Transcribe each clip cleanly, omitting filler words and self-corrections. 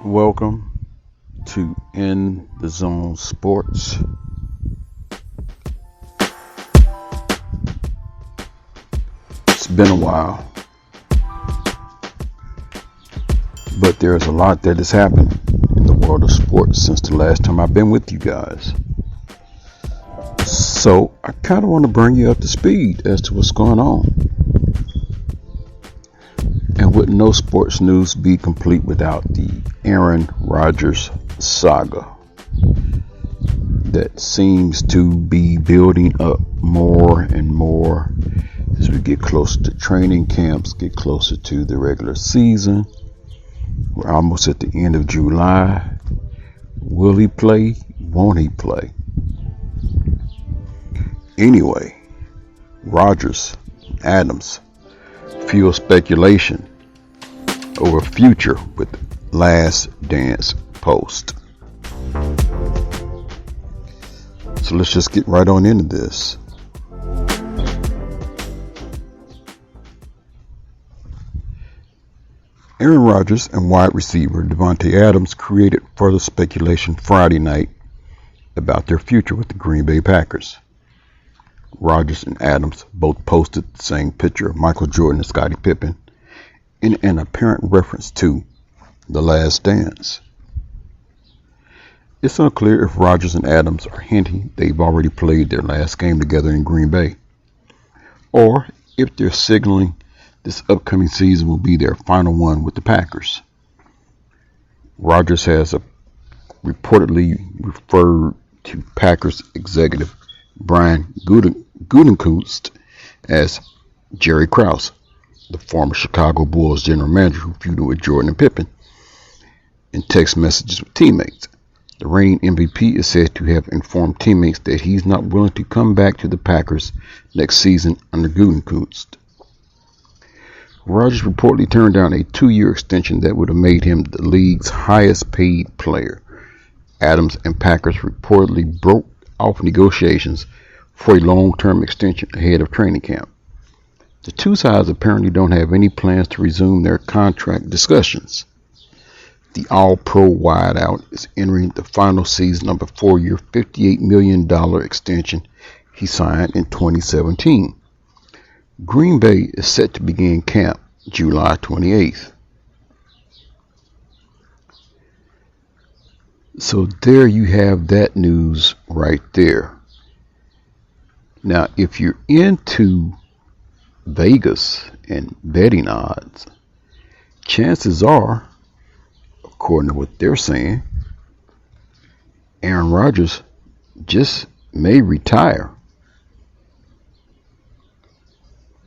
Welcome to In the Zone Sports. It's been a while, but there's a lot that has happened in the world of sports since the last time I've been with you guys. So I kind of want to bring you up to speed as to what's going on. And would no sports news be complete without the Aaron Rodgers saga that seems to be building up more and more as we get closer to training camps, get closer to the regular season. We're almost at the end of July. Will he play? Won't he play? Anyway, Rodgers, Adams, fuel speculation over future with Last Dance post. So let's just get right on into this. Aaron Rodgers and wide receiver Davante Adams created further speculation Friday night about their future with the Green Bay Packers. Rodgers and Adams both posted the same picture of Michael Jordan and Scottie Pippen in an apparent reference to The Last Dance. It's unclear if Rodgers and Adams are hinting they've already played their last game together in Green Bay, or if they're signaling this upcoming season will be their final one with the Packers. Rodgers has reportedly referred to Packers executive Brian Gutekunst as Jerry Krause, the former Chicago Bulls general manager who feuded with Jordan and Pippen, in text messages with teammates. The reigning MVP is said to have informed teammates that he's not willing to come back to the Packers next season under Gutekunst. Rodgers reportedly turned down a 2-year extension that would have made him the league's highest paid player. Adams and Packers reportedly broke off negotiations for a long-term extension ahead of training camp. The two sides apparently don't have any plans to resume their contract discussions. The All-Pro wideout is entering the final season of a 4-year, $58 million extension he signed in 2017. Green Bay is set to begin camp July 28th. So there you have that news right there. Now, if you're into Vegas and betting odds, chances are, according to what they're saying, Aaron Rodgers just may retire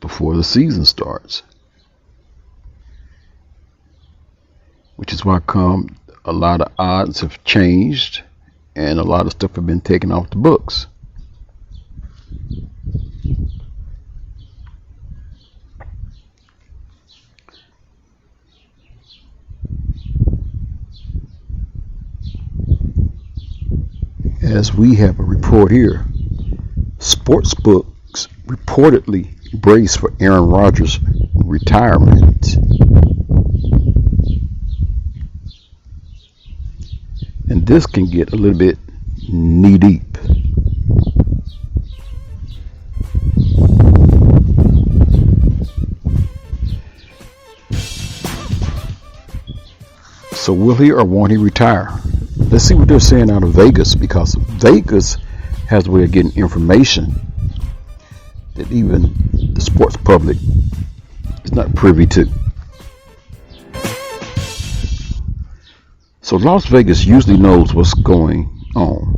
before the season starts, which is why a lot of odds have changed and a lot of stuff have been taken off the books. As we have a report here, sportsbooks reportedly brace for Aaron Rodgers' retirement. And this can get a little bit knee deep. So will he or won't he retire? Let's see what they're saying out of Vegas, because Vegas has a way of getting information that even the sports public is not privy to. So Las Vegas usually knows what's going on.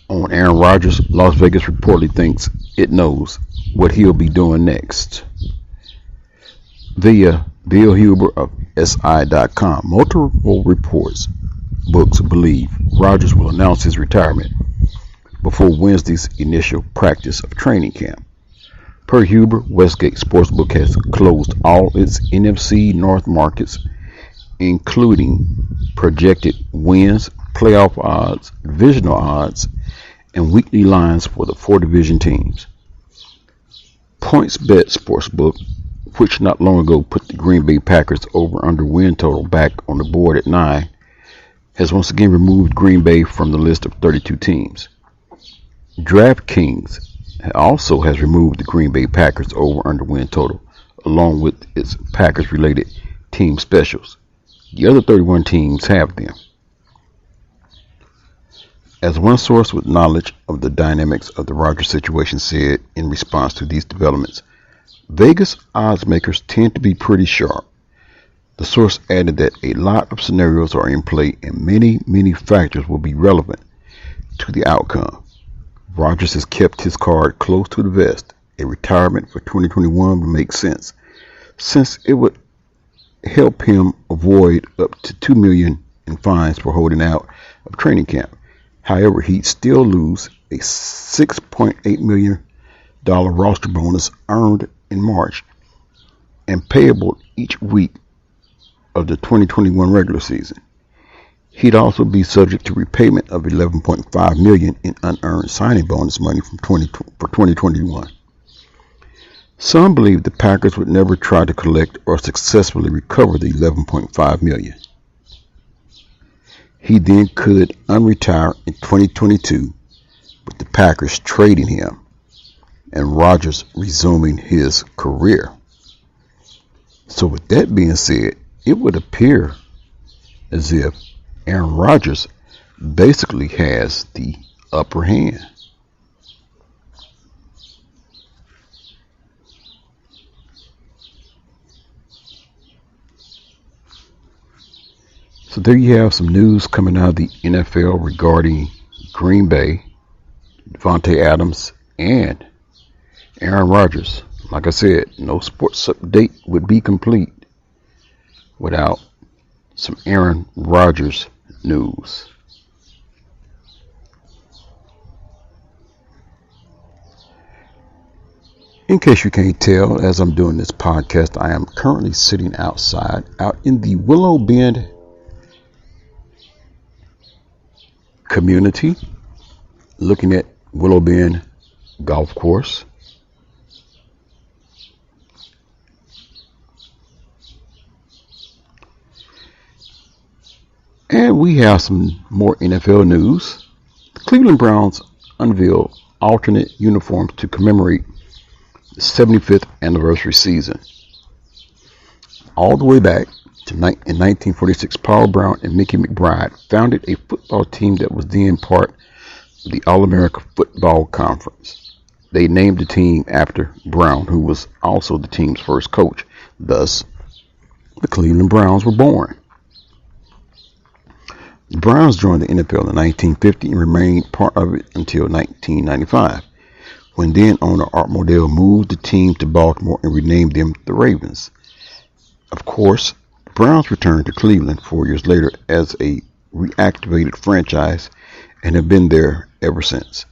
On Aaron Rodgers, Las Vegas reportedly thinks it knows what he'll be doing next. Via Bill Huber of SI.com, multiple books believe Rodgers will announce his retirement before Wednesday's initial practice of training camp. Per Huber, Westgate Sportsbook has closed all its NFC North markets, including projected wins, playoff odds, divisional odds, and weekly lines for the 4 division teams. PointsBet Sportsbook which not long ago put the Green Bay Packers over-under win total back on the board at 9, has once again removed Green Bay from the list of 32 teams. DraftKings also has removed the Green Bay Packers over-under win total, along with its Packers-related team specials. The other 31 teams have them. As one source with knowledge of the dynamics of the Rodgers situation said in response to these developments, Vegas oddsmakers tend to be pretty sharp. The source added that a lot of scenarios are in play and many factors will be relevant to the outcome. Rodgers has kept his card close to the vest. A retirement for 2021 would make sense, since it would help him avoid up to $2 million in fines for holding out of training camp. However, he'd still lose a $6.8 million roster bonus earned in March and payable each week of the 2021 regular season. He'd also be subject to repayment of $11.5 million in unearned signing bonus money for 2021. Some believe the Packers would never try to collect or successfully recover the $11.5 million. He then could unretire in 2022, with the Packers trading him and Rodgers resuming his career. So with that being said, it would appear as if Aaron Rodgers basically has the upper hand. So there you have some news coming out of the NFL regarding Green Bay, Devontae Adams, and Aaron Rodgers. Like I said, no sports update would be complete without some Aaron Rodgers news. In case you can't tell, as I'm doing this podcast, I am currently sitting outside, out in the Willow Bend community, looking at Willow Bend Golf Course. And we have some more NFL news. The Cleveland Browns unveiled alternate uniforms to commemorate the 75th anniversary season. All the way back to in 1946, Paul Brown and Mickey McBride founded a football team that was then part of the All-America Football Conference. They named the team after Brown, who was also the team's first coach. Thus, the Cleveland Browns were born. The Browns joined the NFL in 1950 and remained part of it until 1995, when then owner Art Modell moved the team to Baltimore and renamed them the Ravens. Of course, the Browns returned to Cleveland 4 years later as a reactivated franchise and have been there ever since.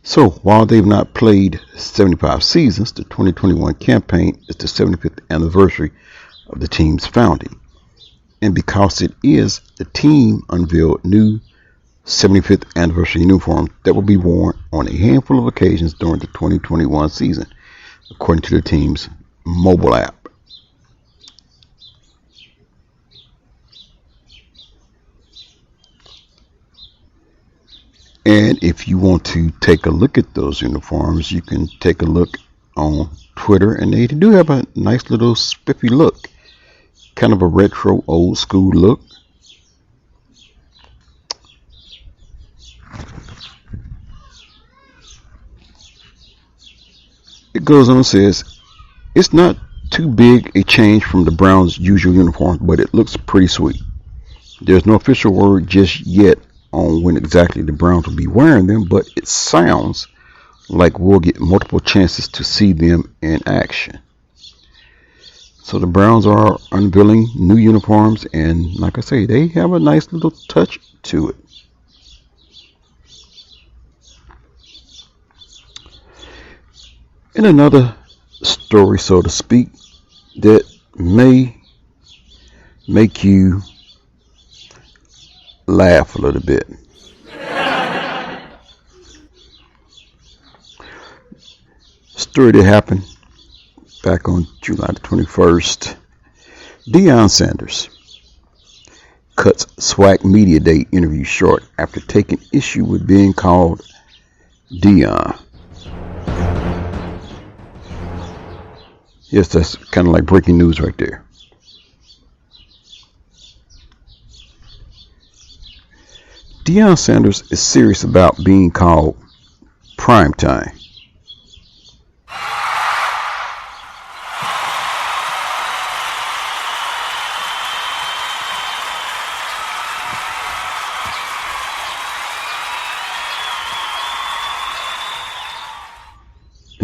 So, while they've not played 75 seasons, the 2021 campaign is the 75th anniversary of the team's founding. And because it is, the team unveiled new 75th anniversary uniforms that will be worn on a handful of occasions during the 2021 season, according to the team's mobile app. And if you want to take a look at those uniforms, you can take a look on Twitter, and they do have a nice little spiffy look. Kind of a retro, old school look. It goes on and says, it's not too big a change from the Browns' usual uniform, but it looks pretty sweet. There's no official word just yet on when exactly the Browns will be wearing them, but it sounds like we'll get multiple chances to see them in action. So the Browns are unveiling new uniforms, and like I say, they have a nice little touch to it. In another story, so to speak, that may make you laugh a little bit. Story that happened back on July the 21st. Deion Sanders cuts SWAC Media Day interview short after taking issue with being called Dion. Yes, that's kind of like breaking news right there. Deion Sanders is serious about being called primetime.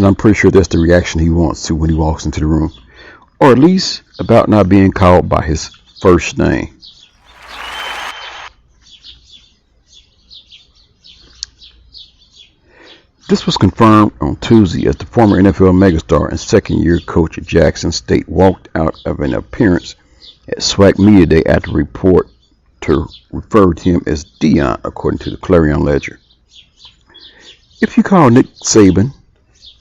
And I'm pretty sure that's the reaction he wants to when he walks into the room. Or at least about not being called by his first name. This was confirmed on Tuesday as the former NFL megastar and second-year coach at Jackson State walked out of an appearance at SWAC Media Day after a reporter referred to him as Dion, according to the Clarion Ledger. If you call Nick Saban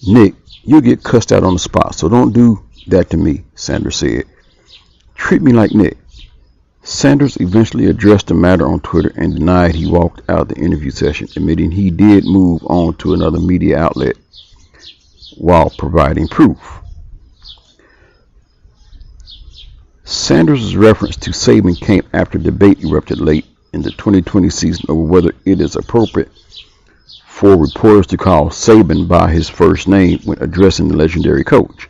Nick, you'll get cussed out on the spot, so don't do that to me, Sanders said. Treat me like Nick. Sanders eventually addressed the matter on Twitter and denied he walked out of the interview session, admitting he did move on to another media outlet while providing proof. Sanders' reference to Saban came after debate erupted late in the 2020 season over whether it is appropriate for reporters to call Saban by his first name when addressing the legendary coach.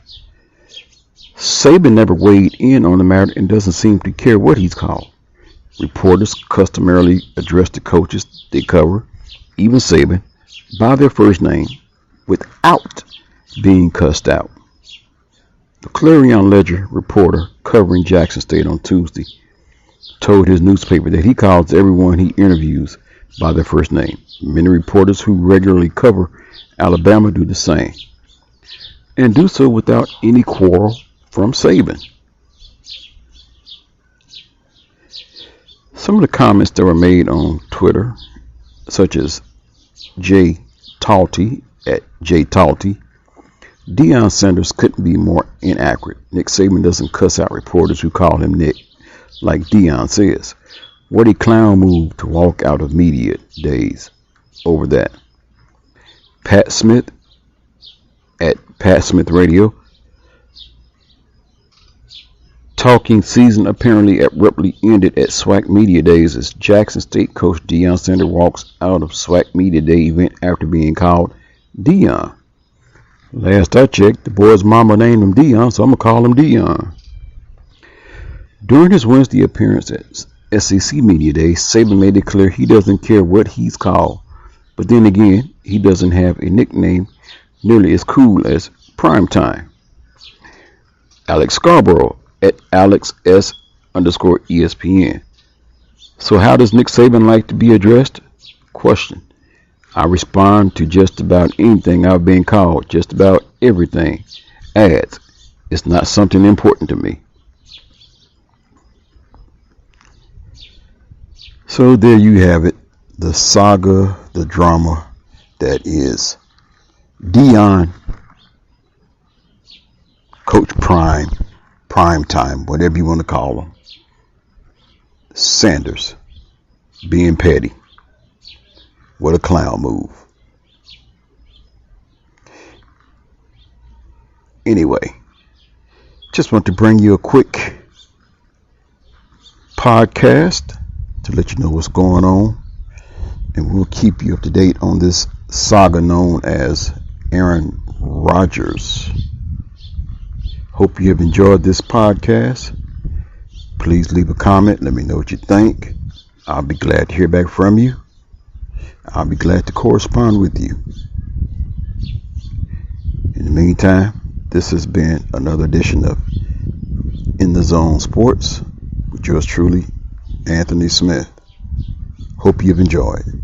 Saban never weighed in on the matter and doesn't seem to care what he's called. Reporters customarily address the coaches they cover, even Saban, by their first name without being cussed out. The Clarion Ledger reporter covering Jackson State on Tuesday told his newspaper that he calls everyone he interviews by their first name. Many reporters who regularly cover Alabama do the same, and do so without any quarrel from Saban. Some of the comments that were made on Twitter, such as J. Talty at J. Talty, Deion Sanders couldn't be more inaccurate. Nick Saban doesn't cuss out reporters who call him Nick, like Deion says. What a clown move to walk out of media days over that. Pat Smith at Pat Smith Radio. Talking season apparently abruptly ended at SWAC Media Days as Jackson State coach Deion Sanders walks out of SWAC Media Day event after being called Dion. Last I checked, the boy's mama named him Dion, so I'm going to call him Dion. During his Wednesday appearance at SEC Media Day, Saban made it clear he doesn't care what he's called. But then again, he doesn't have a nickname nearly as cool as Primetime. Alex Scarborough at AlexS_ESPN. So how does Nick Saban like to be addressed? Question. I respond to just about anything I've been called, just about everything. Adds, it's not something important to me. So there you have it, the saga, the drama that is Dion, Coach Prime Time, whatever you want to call him, Sanders being petty. What a clown move. Anyway, just want to bring you a quick podcast to let you know what's going on, and we'll keep you up to date on this saga known as Aaron Rodgers. Hope you have enjoyed this podcast. Please leave a comment. Let me know what you think. I'll be glad to hear back from you. I'll be glad to correspond with you. In the meantime, this has been another edition of In the Zone Sports with yours truly, Anthony Smith. Hope you've enjoyed.